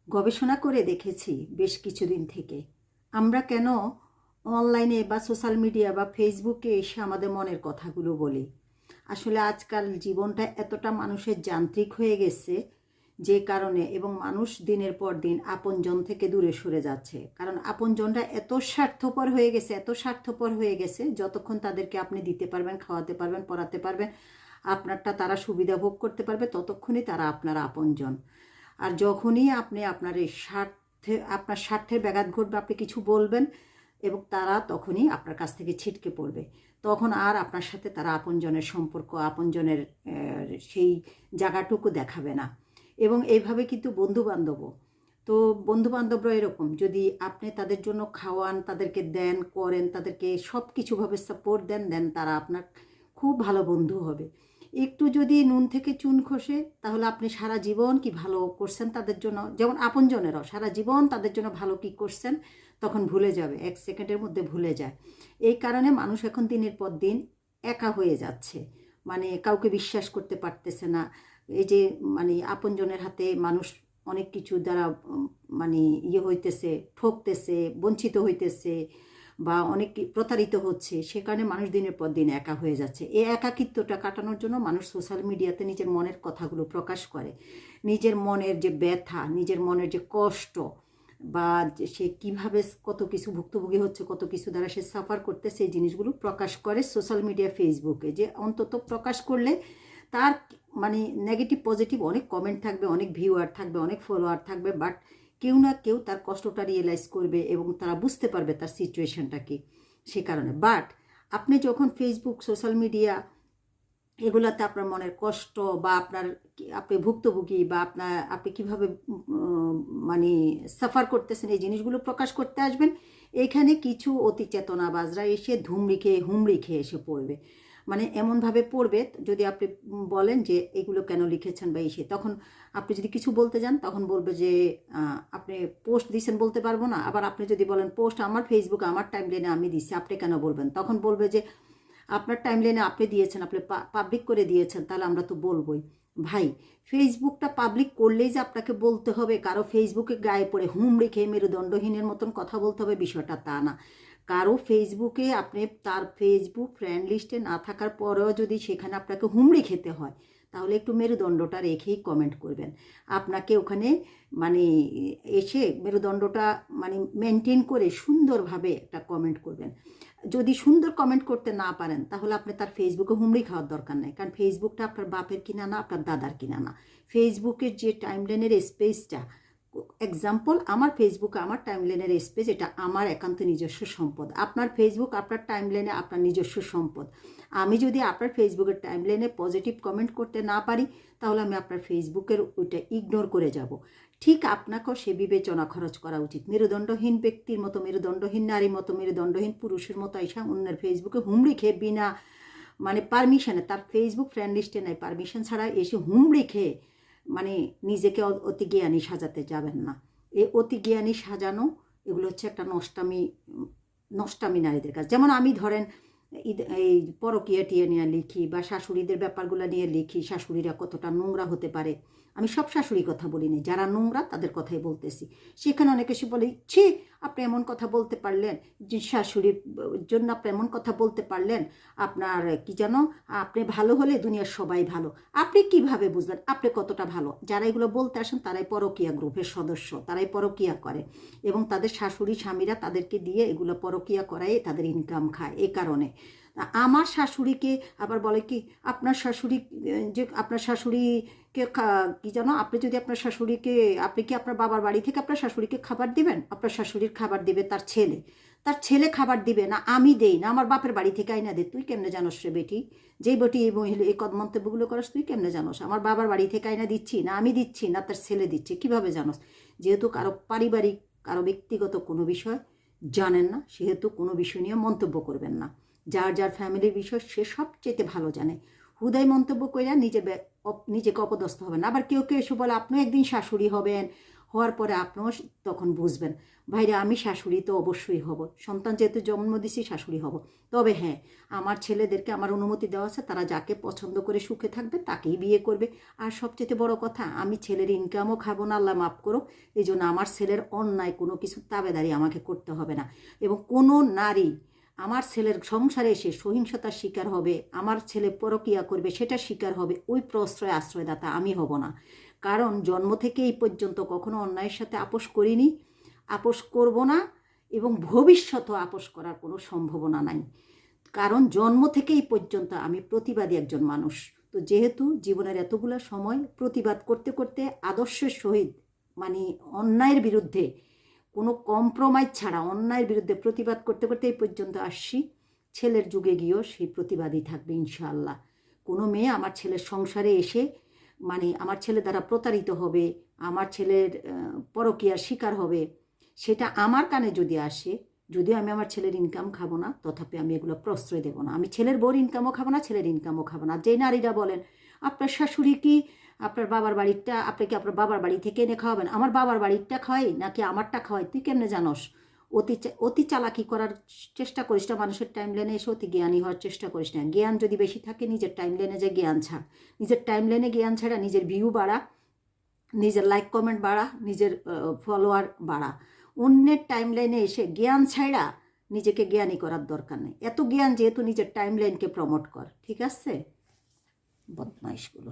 গবেষণা করে দেখেছি বেশ কিছুদিন থেকে আমরা কেন অনলাইনে বা সোশ্যাল মিডিয়া বা ফেসবুকে এসে আমাদের মনের কথাগুলো বলি। আসলে আজকাল জীবনটা এতটা মানুষের যান্ত্রিক হয়ে গেছে যে কারণে, এবং মানুষ দিনের পর দিন আপনজন থেকে দূরে সরে যাচ্ছে, কারণ আপনজনরা এত স্বার্থপর হয়ে গেছে, এত স্বার্থপর হয়ে গেছে, যতক্ষণ তাদেরকে আপনি দিতে পারবেন, খাওয়াতে পারবেন, পড়াতে পারবেন, আপনারটা তারা সুবিধা ভোগ করতে পারবে, ততক্ষণই তারা আপনার আপনজন। আর যখনই আপনি আপনার এই আপনার স্বার্থের ব্যাঘাত ঘটবে, আপনি কিছু বলবেন এবং তারা তখনই আপনার কাছ থেকে ছিটকে পড়বে। তখন আর আপনার সাথে তারা আপনজনের সম্পর্ক, আপনজনের সেই জায়গাটুকু দেখাবে না। এবং এইভাবে কিন্তু বন্ধুবান্ধবও, তো বন্ধুবান্ধবরা এরকম, যদি আপনি তাদের জন্য খাওয়ান, তাদেরকে দেন, করেন, তাদেরকে সব কিছুভাবে সাপোর্ট দেন, তারা আপনার খুব ভালো বন্ধু হবে। একটু যদি নুন থেকে চুন খসে, তাহলে আপনি সারা জীবন কি ভালো করছেন তাদের জন্য, যেমন আপনজনেরাও সারা জীবন তাদের জন্য ভালো কি করছেন তখন ভুলে যাবে, 1 সেকেন্ডের মধ্যে ভুলে যায়। এই কারণে মানুষ এখন দিনের পর দিন একা হয়ে যাচ্ছে, মানে কাউকে বিশ্বাস করতে পারতেছে না। এই যে মানে আপনজনের হাতে মানুষ অনেক কিছু দ্বারা মানে হইতেছে, ঠকতেছে, বঞ্চিত হইতেছে, বা অনেক প্রতারিত হচ্ছে, সে কারণে মানুষ দিনের পর দিন একা হয়ে যাচ্ছে। এই একাকিত্বটা কাটানোর জন্য মানুষ সোশ্যাল মিডিয়াতে নিজের মনের কথাগুলো প্রকাশ করে, নিজের মনের যে ব্যথা, নিজের মনের যে কষ্ট, বা সে কিভাবে কত কিছু ভুক্তভোগী হচ্ছে, কত কিছু দ্বারা সে সাফার করতে, সেই জিনিসগুলো প্রকাশ করে সোশ্যাল মিডিয়া, ফেসবুকে। যে অন্তত প্রকাশ করলে তার মানে নেগেটিভ পজিটিভ অনেক কমেন্ট থাকবে, অনেক ভিউয়ার থাকবে, অনেক ফলোয়ার থাকবে, বাট কেউ না কেউ তার কষ্টটা রিয়েলাইজ করবে এবং তারা বুঝতে পারবে তার সিচুয়েশনটা কি। সে কারণে বাট আপনি যখন ফেসবুক, সোশ্যাল মিডিয়া এগুলাতে আপনার মনের কষ্ট, বা আপনার আপনি ভুক্তভোগী, বা আপনি কীভাবে মানে সাফার করতেছেন, এই জিনিসগুলো প্রকাশ করতে আসবেন, এখানে কিছু অতি চেতনাবাজরা এসে হুমড়ি খেয়ে এসে পড়বে। মানে এমনভাবে পড়বে, যদি আপনি বলেন যে এগুলো কেন লিখেছেন বা এসে, তখন আপনি যদি কিছু বলতে যান তখন বলবে যে আপনি পোস্ট দিয়েছেন বলতে পারবো না। আবার আপনি যদি বলেন পোস্ট আমার ফেসবুকে, আমার টাইমলাইনে আমি দিচ্ছি, আপনি কেন বলবেন, তখন বলবে যে আপনার টাইমলাইনে আপনি দিয়েছেন, আপনি পাবলিক করে দিয়েছেন, তাহলে আমরা তো বলবোই। ভাই, ফেসবুকটা পাবলিক করলেই যে আপনাকে বলতে হবে, কারো ফেসবুকে গায়ে পড়ে হুমড়ি খেয়ে মেরুদণ্ডহীনের মতন কথা বলতে হবে, বিষয়টা তা না। কারো ফেসবুকে আপনি তার ফেসবুক ফ্রেন্ড লিস্টে না থাকার পরেও যদি সেখানে আপনাকে হুমড়ি খেতে হয়, তাহলে একটু মেরুদণ্ডটা রেখেই কমেন্ট করবেন। আপনাকে ওখানে মানে এসে মেরুদণ্ডটা মানে মেনটেন করে সুন্দরভাবে একটা কমেন্ট করবেন। যদি সুন্দর কমেন্ট করতে না পারেন, তাহলে আপনি তার ফেসবুকে হুমড়ি খাওয়ার দরকার নেই, কারণ ফেসবুকটা আপনার বাপের কিনা না, আপনার দাদার কিনা না। ফেসবুকের যে টাইমলাইনের স্পেসটা, এক্সাম্পল আমার ফেসবুকে আমার টাইমলাইনের স্পেস, এটা আমার একান্ত নিজস্ব সম্পদ। আপনার ফেসবুক, আপনার টাইমলাইনে আপনার নিজস্ব সম্পদ। আমি যদি আপনার ফেসবুকের টাইমলাইনে পজিটিভ কমেন্ট করতে না পারি, তাহলে আমি আপনার ফেসবুকের ওইটা ইগনোর করে যাব। ঠিক আপনাকেও সে বিবেচনা খরচ করা উচিত। মেরুদণ্ডহীন ব্যক্তির মতো, মেরুদণ্ডহীন নারীর মতো, মেরুদণ্ডহীন পুরুষের মতো এসে অন্যের ফেসবুকে হুমড়ি খেয়ে বিনা মানে পারমিশনে, তার ফেসবুক ফ্রেন্ড লিস্টে নেই, পারমিশন ছাড়া এসে হুমড়ি খেয়ে মানে নিজেকে অতি জ্ঞানী সাজাতে যাবেন না। এই অতি জ্ঞানী সাজানো এগুলো হচ্ছে একটা নষ্টামি নারীদের কাজ। যেমন আমি ধরেন এই পরকীয়া টিয়া নিয়ে লিখি, বা শাশুড়িদের ব্যাপারগুলো নিয়ে লিখি, শাশুড়িরা কতটা নোংরা হতে পারে। আমি সব শাশুড়ির কথা বলিনি, যারা নোংরা তাদের কথাই বলতেছি। সেখানে অনেকে এসে বলে, ছি আপনি এমন কথা বলতে পারলেন, যে শাশুড়ির জন্য আপনি এমন কথা বলতে পারলেন, আপনার কি যেন, আপনি ভালো হলে দুনিয়ার সবাই ভালো। আপনি কিভাবে বুঝলেন আপনি কতটা ভালো? যারা এগুলো বলতে আসেন তারাই পরকীয়া গ্রুপের সদস্য, তারাই পরকীয়া করে, এবং তাদের শাশুড়ি স্বামীরা তাদেরকে দিয়ে এগুলো পরকীয়া করায় তাদের ইনকাম খায়। এই কারণে আমার শাশুড়িকে আবার বলে কি, আপনার শাশুড়ি, যে আপনার শাশুড়িকে কি জানো, আপনি যদি আপনার শাশুড়িকে, আপনি কি আপনার বাবার বাড়ি থেকে আপনার শাশুড়িকে খাবার দিবেন? আপনার শাশুড়ির খাবার দিবে তার ছেলে, তার ছেলে খাবার দিবে না, আমি দেই না, আমার বাপের বাড়ি থেকে আইনা দে। তুই কেমনে জানোস রে বেটি, যেই বেটি এই মহিলা এই মন্তব্যগুলো করস, তুই কেমনে জানোস আমার বাবার বাড়ি থেকে আইনা দিচ্ছি না, আমি দিচ্ছি না, তার ছেলে দিচ্ছে, কিভাবে জানোস? যেহেতু কারো পারিবারিক, কারো ব্যক্তিগত কোনো বিষয় জানেন না, সেহেতু কোনো বিষয় নিয়ে মন্তব্য করবেন না। যার যার ফ্যামিলির বিষয় সে সবচেয়ে ভালো জানে। হুদাই মন্তব্য কইরা নিজেকে অপদস্থ হবেন। আবার কেউ কেউ এসে বলে আপনিও একদিন শাশুড়ি হবেন, হওয়ার পরে আপনিও তখন বুঝবেন ভাইরে আমি শাশুড়ি তো অবশ্যই হব, সন্তান যেহেতু জন্ম দিছি শাশুড়ি হব। তবে হ্যাঁ, আমার ছেলেদেরকে আমার অনুমতি দেওয়া আছে, তারা যাকে পছন্দ করে সুখে থাকবে তাকেই বিয়ে করবে। আর সবচেয়ে বড় কথা, আমি ছেলের ইনকামও খাবো না, আল্লাহ মাফ করো। এই জন্য আমার ছেলের অন্যায় কোনো কিছু তাবেদারি আমাকে করতে হবে না। এবং কোনো নারী আমার ছেলের সংসারে এসে সহিংসতার শিকার হবে, আমার ছেলে পরকিয়া করবে সেটা শিকার হবে, ওই প্রশ্রয় আশ্রয়দাতা আমি হব না। কারণ জন্ম থেকে এই পর্যন্ত কখনো অন্যায়ের সাথে আপোষ করিনি, আপোষ করব না, এবং ভবিষ্যতেও আপোষ করার কোনো সম্ভাবনা নাই। কারণ জন্ম থেকে এই পর্যন্ত আমি প্রতিবাদী একজন মানুষ। তো যেহেতু জীবনের এতগুলো সময় প্রতিবাদ করতে করতে আদর্শের সহিত মানে অন্যায়ের বিরুদ্ধে কোনো কম্প্রোমাইজ ছাড়া অন্যায়ের বিরুদ্ধে প্রতিবাদ করতে করতে এই পর্যন্ত আসছি, ছেলের যুগে গিয়েও সেই প্রতিবাদী থাকবে ইনশাআল্লাহ। কোনো মেয়ে আমার ছেলের সংসারে এসে মানে আমার ছেলে দ্বারা প্রতারিত হবে, আমার ছেলের পরকীয়ার শিকার হবে, সেটা আমার কানে যদি আসে, যদিও আমি আমার ছেলের ইনকাম খাবো না, তথাপি আমি এগুলো প্রশ্রয় দেবো না। আমি ছেলের বউর ইনকামও খাবো না, ছেলের ইনকামও খাবো না। যে নারীরা বলেন আপনার শাশুড়ি কি আপনার বাবার বাড়িরটা, আপনি কি আপনার বাবার বাড়ি থেকে এনে খাওয়াবেন? আমার বাবার বাড়িরটা খাওয়াই নাকি আমারটা খাওয়াই? তুই কেমনে জানোস? অতি চালাকি করার চেষ্টা করিস না, মানুষের টাইম লাইনে এসে অতি জ্ঞানী হওয়ার চেষ্টা করিস না। জ্ঞান যদি বেশি থাকে নিজের টাইম লাইনে যে জ্ঞান ছাড়, নিজের টাইম লাইনে জ্ঞান ছাড়া নিজের ভিউ বাড়া, নিজের লাইক কমেন্ট বাড়া, নিজের ফলোয়ার বাড়া। অন্যের টাইম লাইনে এসে জ্ঞান ছাড়া নিজেকে জ্ঞানী করার দরকার নেই। এত জ্ঞান যেহেতু নিজের টাইম লাইনকে প্রমোট কর, ঠিক আছে? বদমাইশগুলো।